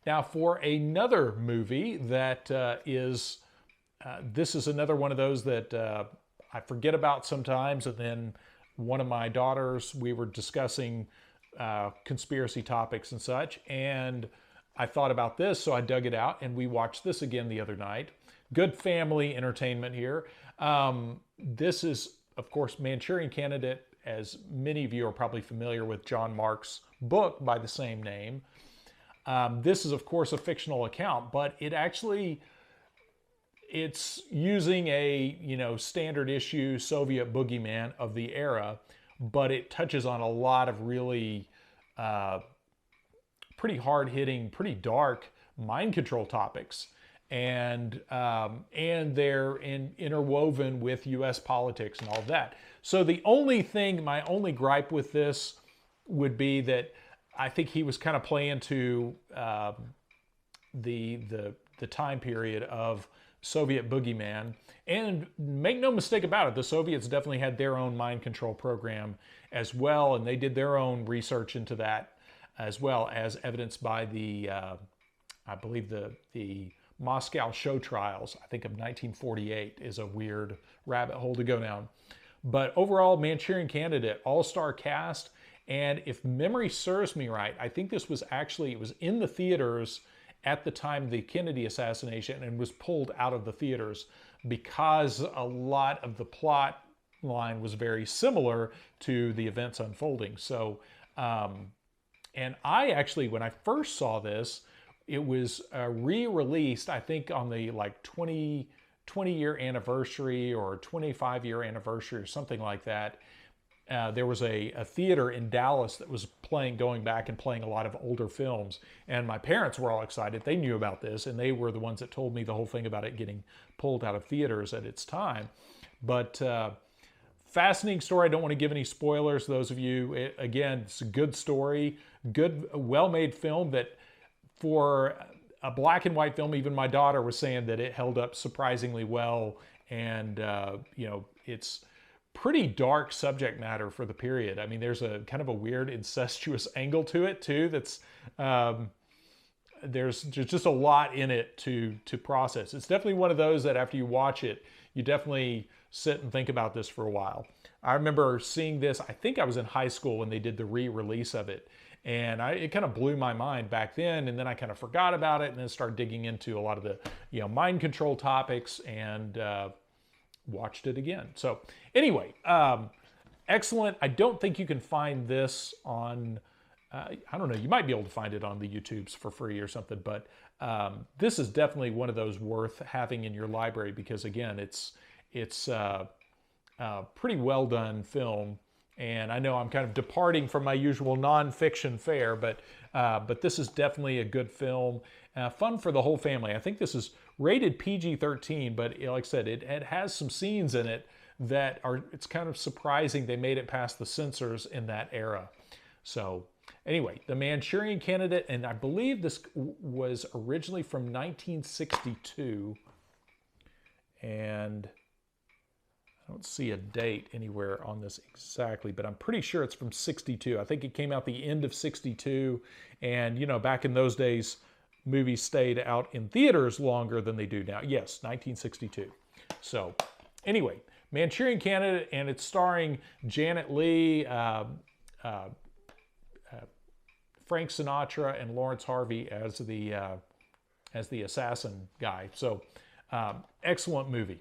Now for another movie that this is another one of those that I forget about sometimes, and then one of my daughters, we were discussing conspiracy topics and such, and I thought about this, so I dug it out, and we watched this again the other night. Good family entertainment here. This is, of course, Manchurian Candidate, as many of you are probably familiar with John Mark's book by the same name. This is, of course, a fictional account, but it's using a, standard issue Soviet boogeyman of the era, but it touches on a lot of really pretty hard-hitting, pretty dark mind control topics, and they're interwoven with U.S. politics and all of that. So the only thing, my only gripe with this would be that I think he was kind of playing to the time period of Soviet boogeyman. And make no mistake about it, the Soviets definitely had their own mind control program as well, and they did their own research into that, as well as evidenced by the, I believe the Moscow show trials, I think of 1948, is a weird rabbit hole to go down. But overall, Manchurian Candidate, all-star cast, and if memory serves me right, I think this was actually, it was in the theaters at the time of the Kennedy assassination and was pulled out of the theaters because a lot of the plot line was very similar to the events unfolding. So, and I actually, when I first saw this, it was re-released, I think on the like 20-year anniversary or 25-year anniversary or something like that. There was a theater in Dallas that was going back and playing a lot of older films. And my parents were all excited. They knew about this, and they were the ones that told me the whole thing about it getting pulled out of theaters at its time. But fascinating story. I don't want to give any spoilers. Those of you, again, it's a good story, good, well-made film that for a black and white film, even my daughter was saying that it held up surprisingly well. And, it's pretty dark subject matter for the period. I mean, there's a kind of a weird incestuous angle to it too. That's there's just a lot in it to process. It's definitely one of those that after you watch it, you definitely sit and think about this for a while. I remember seeing this, I think I was in high school when they did the re-release of it. And it kind of blew my mind back then, and then I kind of forgot about it and then started digging into a lot of the mind control topics and watched it again. So anyway, excellent. I don't think you can find this on, I don't know, you might be able to find it on the YouTubes for free or something, but this is definitely one of those worth having in your library because again, it's a pretty well done film. And I know I'm kind of departing from my usual nonfiction fare, but this is definitely a good film, fun for the whole family. I think this is rated PG-13, but like I said, it has some scenes in it that are, it's kind of surprising they made it past the censors in that era. So anyway, The Manchurian Candidate, and I believe this was originally from 1962, and I don't see a date anywhere on this exactly, but I'm pretty sure it's from 62. I think it came out the end of 62. And, back in those days, movies stayed out in theaters longer than they do now. Yes, 1962. So anyway, Manchurian Candidate, and it's starring Janet Leigh, Frank Sinatra, and Lawrence Harvey as the assassin guy. So excellent movie.